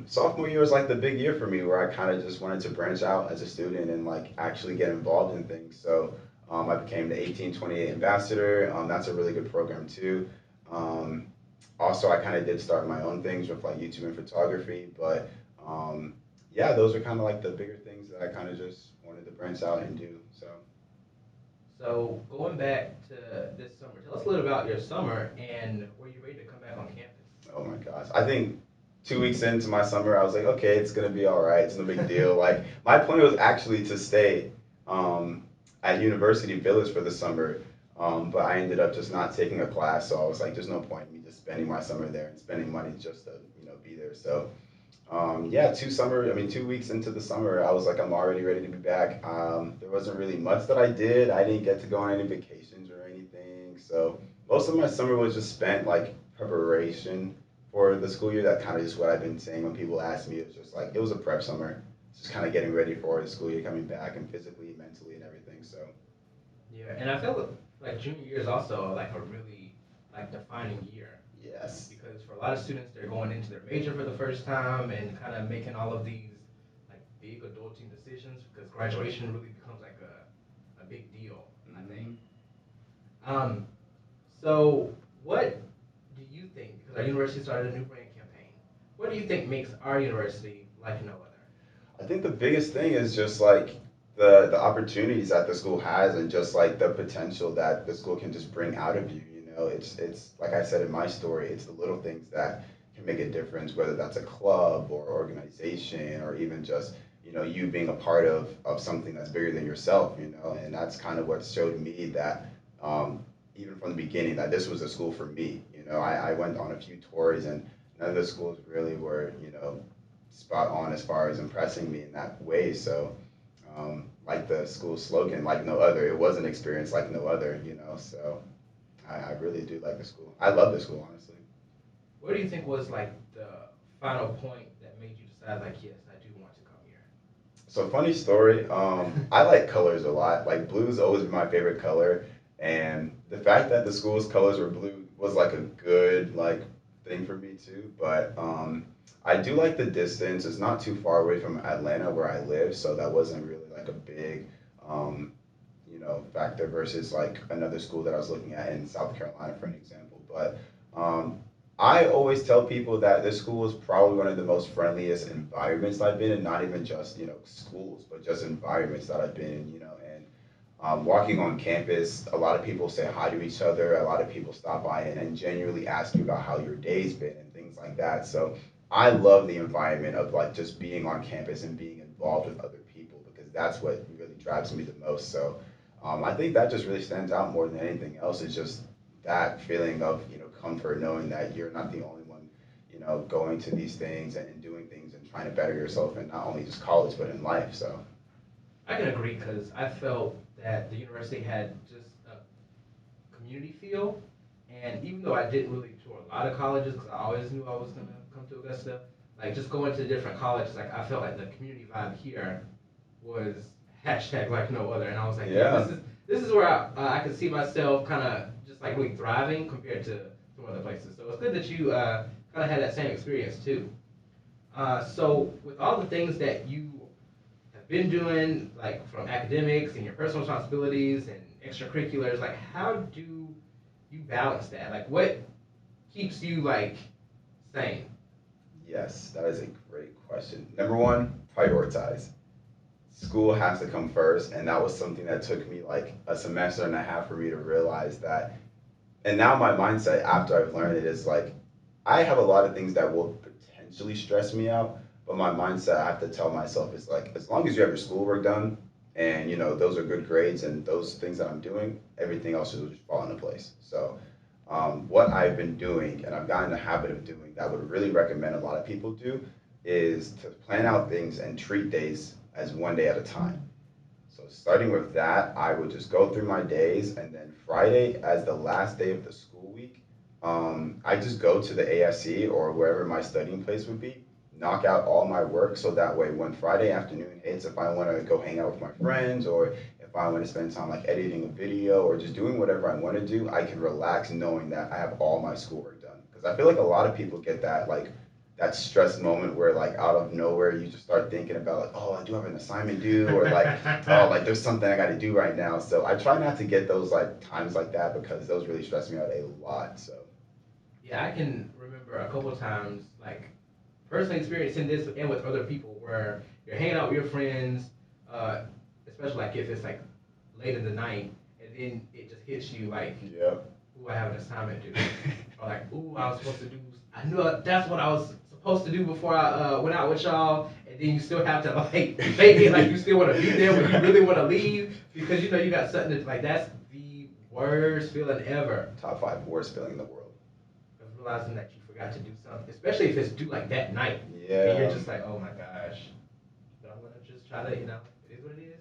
sophomore year was like the big year for me, where I kind of just wanted to branch out as a student and like actually get involved in things. So I became the 1828 ambassador. That's a really good program too. Also, I kind of did start my own things with like YouTube and photography, but yeah, those are kind of like the bigger things that I kind of just wanted to branch out and do. So going back to this summer, tell us a little about your summer and were you ready to come back on campus? Oh my gosh, I think 2 weeks into my summer, I was like, okay, it's gonna be all right. It's no big deal. Like my plan was actually to stay at University Village for the summer, but I ended up just not taking a class. So I was like, there's no point in me just spending my summer there and spending money just to be there. So yeah, 2 weeks into the summer, I was like, I'm already ready to be back. There wasn't really much that I did. I didn't get to go on any vacations or anything. So most of my summer was just spent like preparation for the school year. That kind of just what I've been saying when people ask me. It was just like, it was a prep summer. Just kind of getting ready for the school year coming back and physically, mentally, and everything. So yeah, and I feel like junior year is also like a really like defining year. Yes. Because for a lot of students, they're going into their major for the first time and kind of making all of these like big adulting decisions, because graduation really becomes like a big deal, I think. So what do you think, because our university started a new brand campaign, what do you think makes our university like no other? I think the biggest thing is just like the opportunities that the school has and just like the potential that the school can just bring out of you. It's like I said in my story, it's the little things that can make a difference, whether that's a club or organization or even just you being a part of something that's bigger than yourself, and that's kind of what showed me that even from the beginning that this was a school for me. I went on a few tours and none of the schools really were spot on as far as impressing me in that way. So like the school slogan, like no other, it was an experience like no other, so I really do like the school. I love the school, honestly. What do you think was like the final point that made you decide like, yes, I do want to come here? So funny story, I like colors a lot. Like blue's always been my favorite color, and the fact that the school's colors were blue was like a good like thing for me too. But I do like the distance. It's not too far away from Atlanta where I live, so that wasn't really like a big factor versus like another school that I was looking at in South Carolina, for an example. But I always tell people that this school is probably one of the most friendliest environments I've been in, not even just schools, but just environments that I've been in, and walking on campus, a lot of people say hi to each other. A lot of people stop by and genuinely ask you about how your day's been and things like that. So I love the environment of like just being on campus and being involved with other people, because that's what really drives me the most. So I think that just really stands out more than anything else. Is just that feeling of comfort, knowing that you're not the only one going to these things and doing things and trying to better yourself in not only just college but in life. So I can agree, because I felt that the university had just a community feel, and even though I didn't really tour a lot of colleges, because I always knew I was going to come to Augusta, like just going to different colleges, like I felt like the community vibe here was hashtag like no other. And I was like, Yeah. this is where I could see myself kind of just like really thriving compared to some other places. So it's good that you kind of had that same experience too. So with all the things that you have been doing, like from academics and your personal responsibilities and extracurriculars, like how do you balance that? Like what keeps you like sane? Yes, that is a great question. Number one, prioritize. School has to come first, and that was something that took me like a semester and a half for me to realize that. And now my mindset after I've learned it is like, I have a lot of things that will potentially stress me out, but my mindset I have to tell myself is like, as long as you have your schoolwork done, and those are good grades and those things that I'm doing, everything else will just fall into place. So what I've been doing, and I've gotten in the habit of doing, that I would really recommend a lot of people do, is to plan out things and treat days as one day at a time. So starting with that, I would just go through my days, and then Friday as the last day of the school week, I just go to the ASC or wherever my studying place would be, knock out all my work, so that way when Friday afternoon hits, if I want to go hang out with my friends, or if I want to spend time like editing a video or just doing whatever I want to do, I can relax knowing that I have all my schoolwork done. Because I feel like a lot of people get that like that stress moment where like out of nowhere you just start thinking about like, oh, I do have an assignment due, or like, oh, like there's something I got to do right now. So I try not to get those like times like that, because those really stress me out a lot. So Yeah, I can remember a couple of times, like personally experiencing this and with other people, where you're hanging out with your friends, especially like if it's like late in the night, and then it just hits you like, yeah, ooh, I have an assignment due, or like, ooh, I was supposed to do. I knew that's what I was supposed to do before I went out with y'all, and then you still have to like make it like you still want to be there when you really want to leave, because you got something that like that's the worst feeling ever. top 5 worst feeling in the world. Of realizing that you forgot to do something, especially if it's due like that night. Yeah. And you're just like, oh my gosh. But I'm gonna just try to, it is what it is.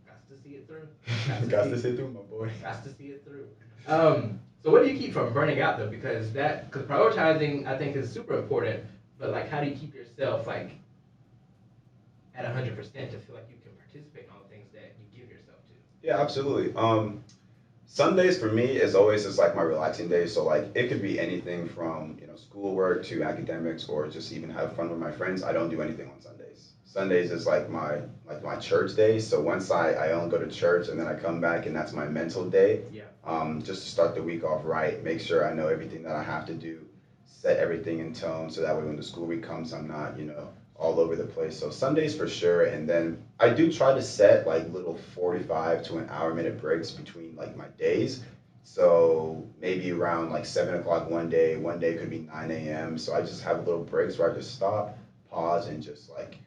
Got to see it through. Got to sit through, my boy. Got to see it through. So what do you keep from burning out though? Because prioritizing I think is super important, but like how do you keep yourself like at 100% to feel like you can participate in all the things that you give yourself to? Yeah, absolutely. Sundays for me is always just like my relaxing day. So like it could be anything from schoolwork to academics, or just even have fun with my friends. I don't do anything on Sundays. Sundays is like my church day. So once I only go to church, and then I come back, and that's my mental day. Yeah. Just to start the week off right, make sure I know everything that I have to do, set everything in tone, so that way when the school week comes, I'm not all over the place. So Sundays for sure, and then I do try to set like little 45 to an hour minute breaks between like my days. So maybe around like 7 o'clock one day could be 9 a.m. So I just have little breaks where I just stop, pause, and just like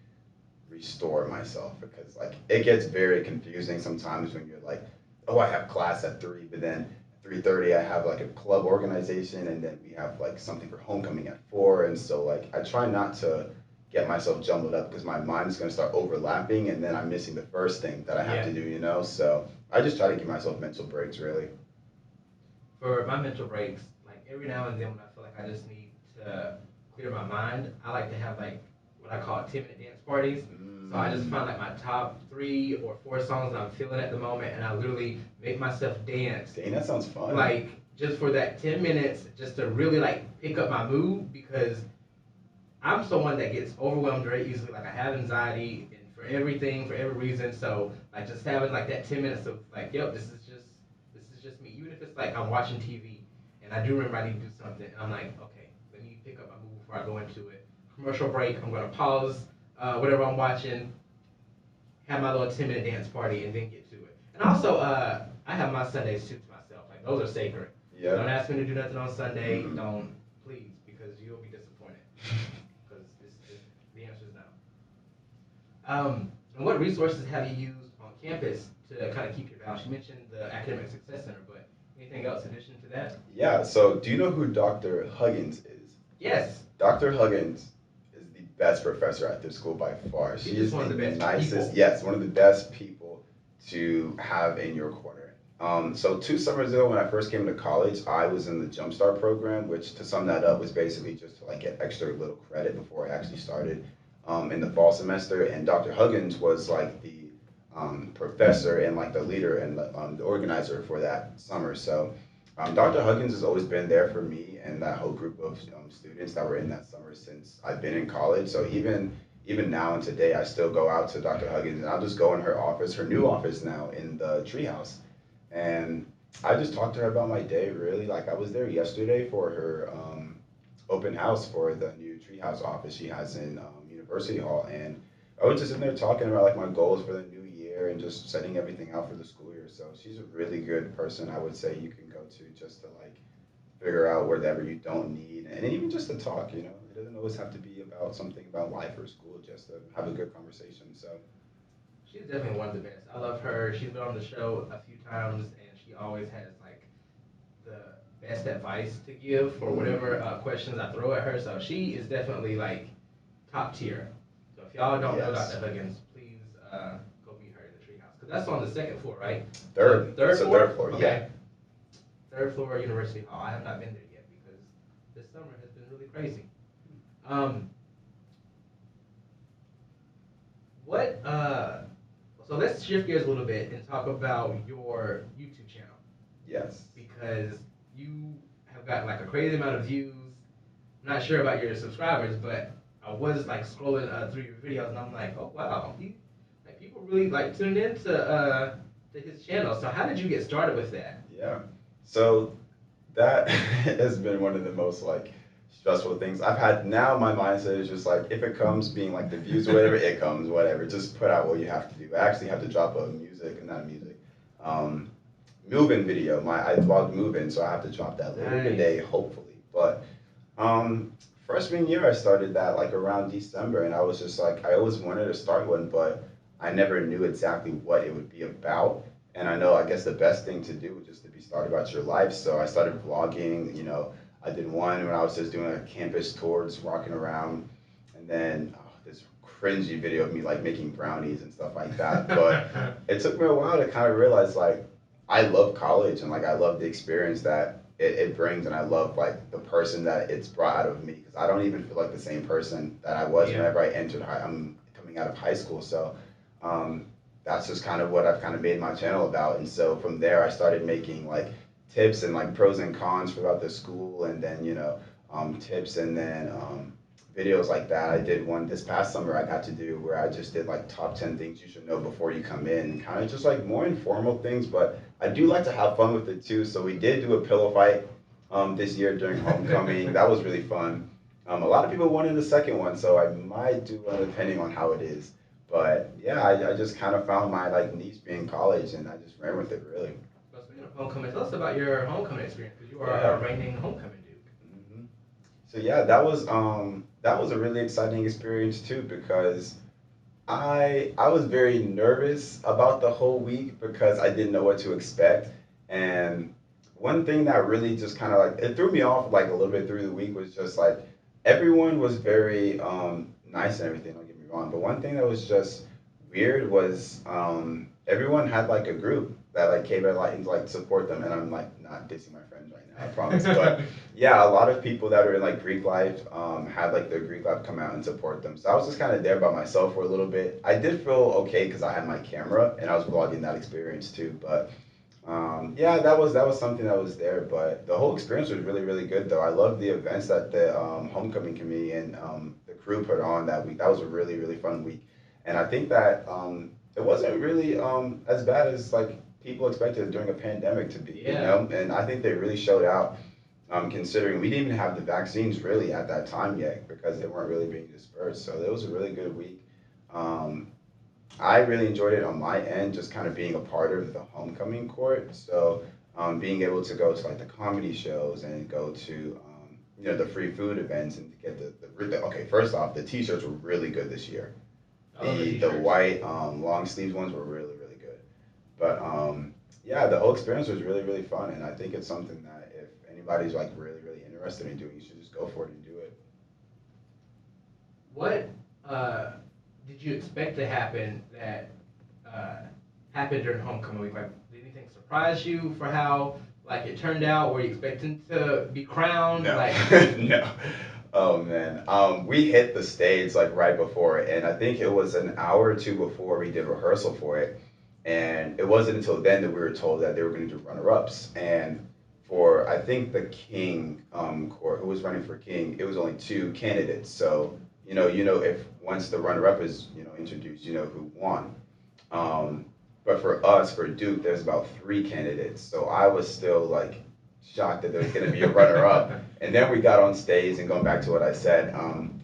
restore myself, because like it gets very confusing sometimes when you're like, oh, I have class at 3, but then 3:30 I have like a club organization, and then we have like something for homecoming at 4. And so like I try not to get myself jumbled up, because my mind is going to start overlapping, and then I'm missing the first thing that I have to do, So I just try to give myself mental breaks, really. For my mental breaks, like every now and then when I feel like I just need to clear my mind, I like to have like what I call 10-minute dance parties. So I just find like my top 3 or 4 songs that I'm feeling at the moment, and I literally make myself dance. Dang, that sounds fun. Like just for that 10 minutes, just to really like pick up my mood, because I'm someone that gets overwhelmed very easily. Like I have anxiety and for everything, for every reason. So like just having like that 10 minutes of like, yep, this is just me. Even if it's like I'm watching TV and I do remember I need to do something, and I'm like, okay, let me pick up my mood before I go into it. Commercial break, I'm gonna pause whatever I'm watching, have my little 10-minute dance party, and then get to it. And also, I have my Sundays too to myself. Like those are sacred. Yeah. Don't ask me to do nothing on Sunday. Don't, please, because you'll be disappointed. Because the answer is no. And what resources have you used on campus to kind of keep your balance? You mentioned the Academic Success Center, but anything else in addition to that? Yeah. So do you know who Dr. Huggins is? Yes. Dr. Huggins is the best professor at this school by far. She is one of the best nicest, people. yes, one of the best people to have in your corner. So 2 summers ago, when I first came to college, I was in the Jumpstart program, which, to sum that up, was basically just to like get extra little credit before I actually started in the fall semester. And Dr. Huggins was like the professor and like the leader and the organizer for that summer. So Dr. Huggins has always been there for me and that whole group of students that were in that summer since I've been in college. So even now and today, I still go out to Dr. Huggins and I'll just go in her office, her new office now in the treehouse, and I just talked to her about my day. Really, like I was there yesterday for her open house for the new treehouse office she has in University Hall, and I was just in there talking about like my goals for the new year and just setting everything out for the school year. So she's a really good person, I would say, you can go to just to like figure out whatever you don't need, and even just to talk. You know, it doesn't always have to be about something about life or school. Just to have a good conversation. So she's definitely one of the best. I love her. She's been on the show a few times, and she always has like the best advice to give for whatever questions I throw at her. So she is definitely like top tier. So if y'all don't know Dr. Huggins, please go meet her in the treehouse, because that's on the second floor, right? Third floor. Third floor. Okay. Yeah. Third floor, University Hall. I have not been there yet because this summer has been really crazy. So let's shift gears a little bit and talk about your YouTube channel. Yes. Because you have got like a crazy amount of views. I'm not sure about your subscribers, but I was like scrolling through your videos and I'm like, oh wow, people really like tuned into to his channel. So how did you get started with that? Yeah. So that has been one of the most like stressful things I've had. Now my mindset is just like, if it comes being like the views or whatever, it comes, whatever. Just put out what you have to do. I actually have to drop move-in video. I vlogged move-in, so I have to drop that later today, hopefully. But freshman year, I started that like around December, and I was just like, I always wanted to start one, but I never knew exactly what it would be about. And I guess the best thing to do was just to be started about your life. So I started vlogging, I did one when I was just doing a campus tour, just walking around, and then this cringy video of me like making brownies and stuff like that. But it took me a while to kind of realize like I love college and like I love the experience that it brings, and I love like the person that it's brought out of me, because I don't even feel like the same person that I was whenever I entered I'm coming out of high school. So that's just kind of what I've kind of made my channel about. And so from there I started making like tips and like pros and cons throughout the school, and then tips, and then videos like that. I did one this past summer I got to do where I just did like top 10 things you should know before you come in, kind of just like more informal things, but I do like to have fun with it too. So we did do a pillow fight this year during homecoming. That was really fun. A lot of people wanted the second one, so I might do one depending on how it is. But yeah, I just kind of found my like niche being college, and I just ran with it really. Well, speaking of homecoming, tell us about your homecoming experience, because you are a reigning homecoming dude. Mm-hmm. So yeah, that was a really exciting experience too, because I was very nervous about the whole week because I didn't know what to expect. And one thing that really just kind of like, it threw me off like a little bit through the week was just like, everyone was very nice and everything, don't get me wrong. But one thing that was just weird was everyone had like a group that like came in like to like support them. And I'm like not dissing my friends right now, I promise. But yeah, a lot of people that are in like Greek life had like their Greek life come out and support them. So I was just kind of there by myself for a little bit. I did feel okay because I had my camera and I was vlogging that experience too. But yeah, that was something that was there. But the whole experience was really, really good though. I love the events that the homecoming committee and the crew put on that week. That was a really, really fun week. And I think that it wasn't really as bad as like people expected during a pandemic to be, and I think they really showed out, considering we didn't even have the vaccines really at that time yet because they weren't really being dispersed. So it was a really good week. I really enjoyed it on my end, just kind of being a part of the homecoming court. So being able to go to like the comedy shows and go to the free food events and get okay, first off, the t-shirts were really good this year. The white long sleeves ones were really, really good. But yeah, the whole experience was really, really fun, and I think it's something that if anybody's like really, really interested in doing, you should just go for it and do it. What did you expect to happen that happened during homecoming week? Like, did anything surprise you for how like it turned out? Were you expecting to be crowned? No. Like... No. Oh man, we hit the stage like right before it, and I think it was an hour or two before we did rehearsal for it, and it wasn't until then that we were told that they were going to do runner-ups. And for I think the King court, who was running for King, it was only two candidates. So if once the runner-up is introduced, you know who won. But for us, for Duke, there's about three candidates. So I was still like shocked that there was going to be a runner-up. And then we got on stage, and going back to what I said,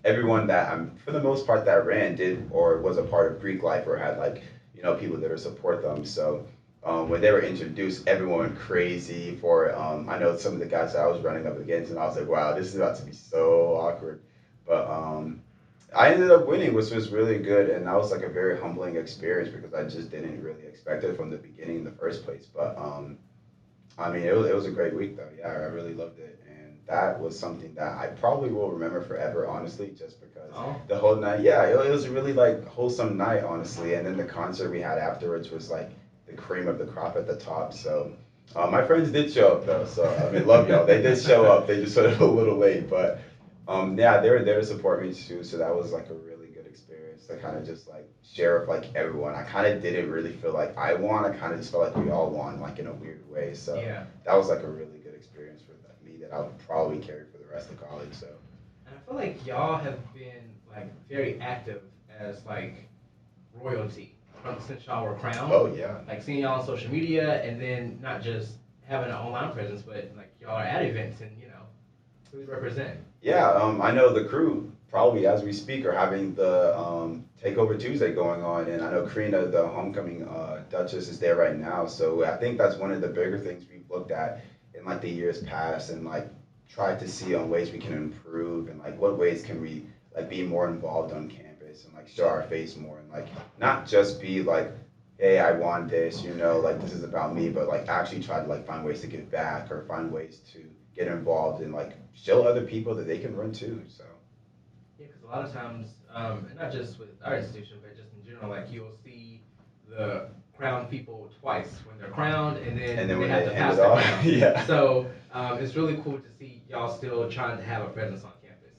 everyone that for the most part that ran did or was a part of Greek life or had like people that would support them. So when they were introduced, everyone went crazy for I know some of the guys that I was running up against, and I was like, wow, this is about to be so awkward. But I ended up winning, which was really good, and that was like a very humbling experience because I just didn't really expect it from the beginning in the first place. But I mean, it was a great week though. Yeah, I really loved it, and that was something that I probably will remember forever, honestly, just because the whole night. Yeah, it was a really like wholesome night, honestly, and then the concert we had afterwards was like the cream of the crop at the top. So my friends did show up though, so I mean, love y'all. They did show up. They just sort of a little late, but yeah, they were there to support me too. So that was like a really good experience to kind of just like share with like everyone. I kind of didn't really feel like I won. I kind of just felt like we all won, like in a weird way. So yeah, that was like a really good experience for me that I would probably carry for the rest of college. So. And I feel like y'all have been like very active as like royalty since y'all were crowned. Oh yeah. Like seeing y'all on social media, and then not just having an online presence, but like y'all are at events and really represent. Yeah, I know the crew probably as we speak are having the Takeover Tuesday going on, and I know Karina, the homecoming Duchess, is there right now. So I think that's one of the bigger things we've looked at in like the years past, and like tried to see on ways we can improve, and like what ways can we like be more involved on campus and like show our face more, and like not just be like, hey, I want this, like this is about me, but like actually try to like find ways to give back or find ways to get involved and like show other people that they can run too. So yeah, because a lot of times, and not just with our institution, but just in general, like you'll see the crowned people twice when they're crowned, and then they have to pass the crown. Yeah. So it's really cool to see y'all still trying to have a presence on campus.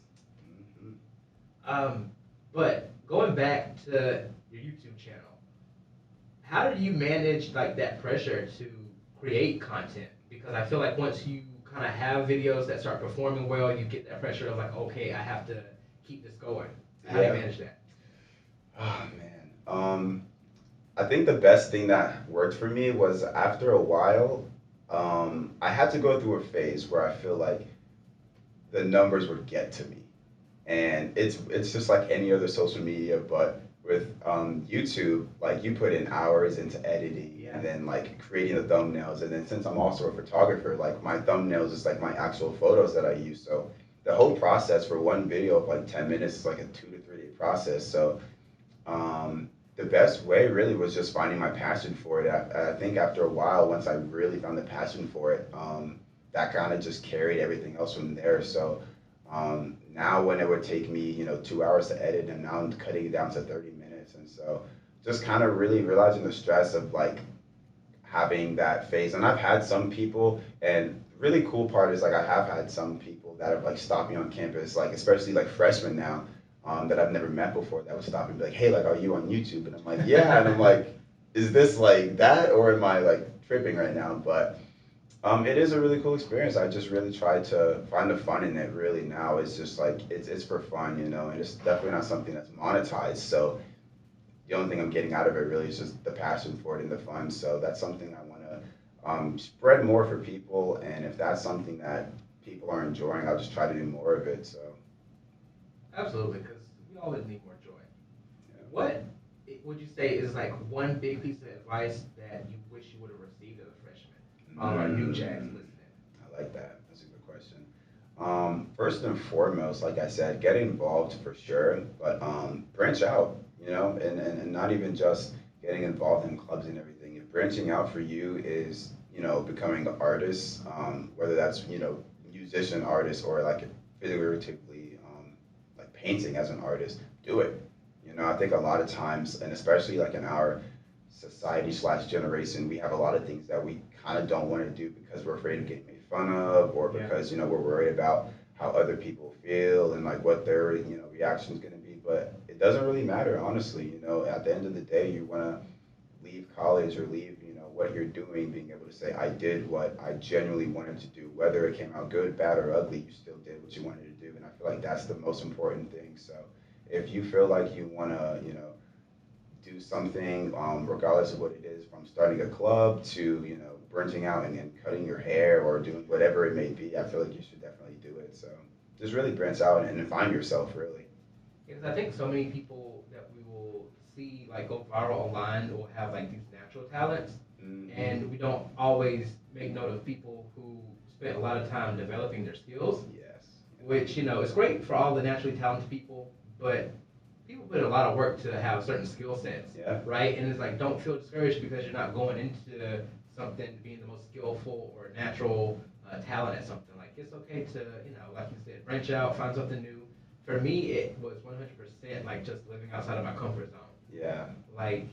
Mm-hmm. But going back to your YouTube channel, how did you manage like that pressure to create content? Because I feel like once you kind of have videos that start performing well, you get that pressure of like, okay, I have to keep this going. How do you manage that? Oh man, I think the best thing that worked for me was after a while, I had to go through a phase where I feel like the numbers would get to me, and it's just like any other social media, but with YouTube, like you put in hours into editing and then like creating the thumbnails, and then since I'm also a photographer, like my thumbnails is like my actual photos that I use. So the whole process for one video of like 10 minutes is like a 2 to 3 day process. So the best way really was just finding my passion for it. I think after a while, once I really found the passion for it, that kind of just carried everything else from there. So now when it would take me 2 hours to edit, and now I'm cutting it down to 30 minutes. And so just kind of really realizing the stress of like having that phase. And I've had some people, and the really cool part is like I have had some people that have like stopped me on campus, like especially like freshmen now, that I've never met before, that would stop and be like, hey, like, are you on YouTube? And I'm like, yeah. And I'm like, is this like that, or am I like tripping right now? But it is a really cool experience. I just really try to find the fun in it really now. It's just like, it's for fun, and it's definitely not something that's monetized. So the only thing I'm getting out of it really is just the passion for it and the fun. So that's something I want to spread more for people. And if that's something that people are enjoying, I'll just try to do more of it. So absolutely, because we always need more joy. Yeah. What would you say is like one big piece of advice that you wish you would have received as a freshman? All our new Jags listening. I like that. That's a good question. First and foremost, like I said, get involved for sure, but branch out, and not even just getting involved in clubs and everything. If branching out for you is, becoming an artist, whether that's, musician, artist, or like figuratively, like painting as an artist, do it. I think a lot of times, and especially like in our society/generation, we have a lot of things that we kind of don't want to do because we're afraid of getting made fun of, or because we're worried about how other people feel and like what their, reaction is going to be. But it doesn't really matter, honestly. At the end of the day, you want to leave college or leave, what you're doing, being able to say, I did what I genuinely wanted to do, whether it came out good, bad, or ugly, you still did what you wanted to do. And I feel like that's the most important thing. So if you feel like you want to, do something, regardless of what it is, from starting a club to, branching out and cutting your hair or doing whatever it may be, I feel like you should definitely do it. So just really branch out and find yourself, really. Because I think so many people that we will see like go viral online will have like these natural talents, and we don't always make note of people who spent a lot of time developing their skills. Yes. Which, is great for all the naturally talented people, but people put a lot of work to have certain skill sets, right? And it's like, don't feel discouraged because you're not going into something being the most skillful or natural talent at something. Like, it's okay to, like you said, branch out, find something new. For me, it was 100% like just living outside of my comfort zone. Yeah. Like,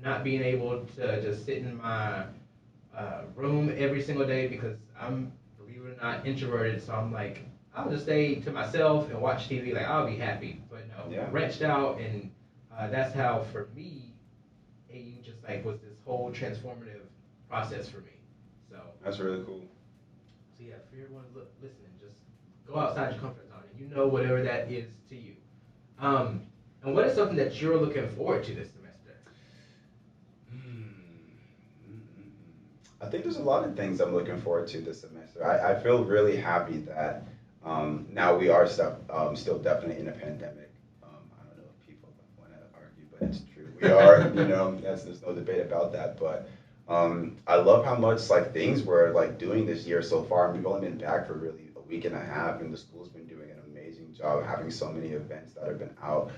not being able to just sit in my room every single day because I'm, believe it or not, introverted. So I'm like, I'll just stay to myself and watch TV. Like, I'll be happy. But no, branched out, and that's how, for me, AU just like was this whole transformative process for me. So that's really cool. So yeah, for everyone listening, just go outside your comfort zone, and whatever that is to you. And what is something that you're looking forward to this semester? I think there's a lot of things I'm looking forward to this semester. I feel really happy that now we are still definitely in a pandemic. I don't know if people want to argue, but it's true. We are, there's no debate about that. But I love how much like things we're like doing this year so far. We've only been back for really a week and a half, and the school's been doing an amazing job having so many events that have been out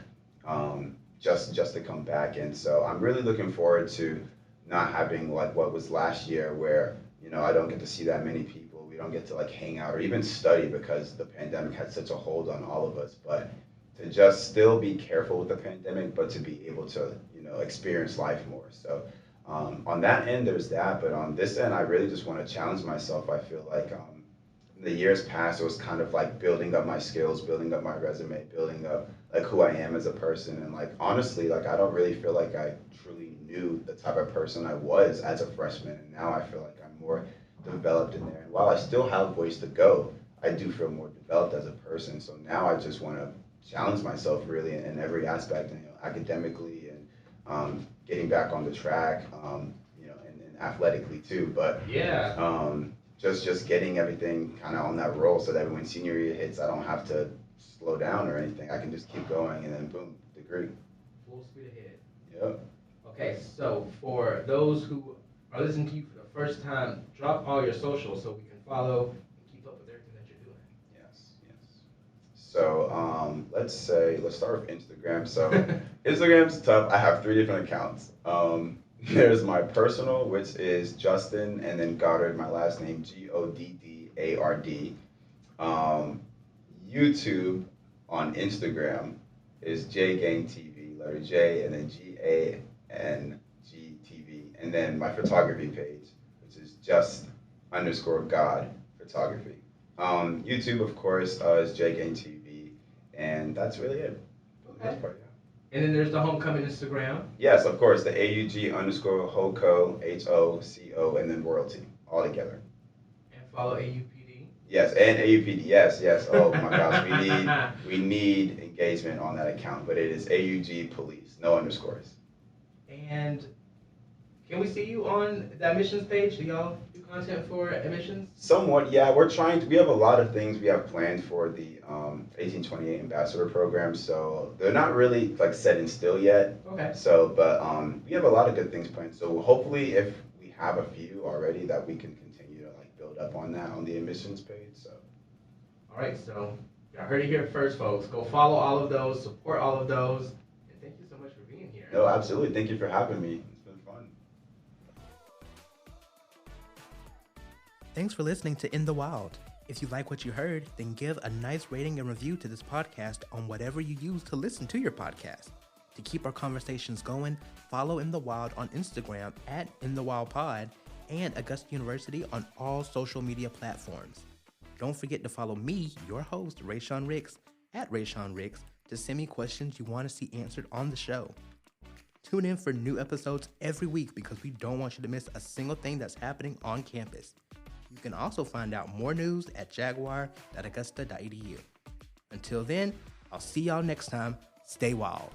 just to come back. And so I'm really looking forward to not having like what was last year where, I don't get to see that many people. We don't get to like hang out or even study because the pandemic had such a hold on all of us. But to just still be careful with the pandemic, but to be able to, experience life more. So on that end, there's that. But on this end, I really just want to challenge myself. I feel like in the years past, it was kind of like building up my skills, building up my resume, building up like who I am as a person. And like, honestly, like I don't really feel like I truly knew the type of person I was as a freshman. And now I feel like I'm more developed in there. And while I still have ways to go, I do feel more developed as a person. So now I just want to challenge myself really in every aspect, academically and getting back on the track, and athletically too. But just getting everything kind of on that roll so that when senior year hits, I don't have to slow down or anything. I can just keep going and then boom, degree. Full speed ahead. Yep. Okay, so for those who are listening to you for the first time, drop all your socials so we can follow and keep up with everything that you're doing. Yes. So let's start with Instagram. So Instagram's tough. I have 3 different accounts. There's my personal, which is Justin, and then Goddard, my last name, Goddard. YouTube on Instagram is JGangTV, letter J, and then GANGTV. And then my photography page, which is just_God photography. YouTube, of course, is JGangTV, and that's really it. Okay. And then there's the homecoming Instagram. Yes, of course, the AUG_HOCO, HOCO, and then royalty, all together. And follow AUPD. Yes, and AUPD, yes. Oh my gosh, we need engagement on that account, but it is AUG Police, no underscores. And can we see you on the admissions page? Do y'all do content for admissions? Somewhat, yeah. We have a lot of things we have planned for the 1828 Ambassador Program, so they're not really like set in still yet. Okay. So, but we have a lot of good things planned. So hopefully, if we have a few already, that we can continue to like build up on that on the admissions page. So. All right, so y'all heard it here first, folks. Go follow all of those, support all of those, and thank you so much for being here. No, absolutely. Thank you for having me. It's been fun. Thanks for listening to In the Wild. If you like what you heard, then give a nice rating and review to this podcast on whatever you use to listen to your podcast. To keep our conversations going, follow In the Wild on Instagram @InTheWildPod and Augusta University on all social media platforms. Don't forget to follow me, your host, Raysean Ricks, at Raysean Ricks, to send me questions you want to see answered on the show. Tune in for new episodes every week because we don't want you to miss a single thing that's happening on campus. You can also find out more news at jaguar.augusta.edu. Until then, I'll see y'all next time. Stay wild.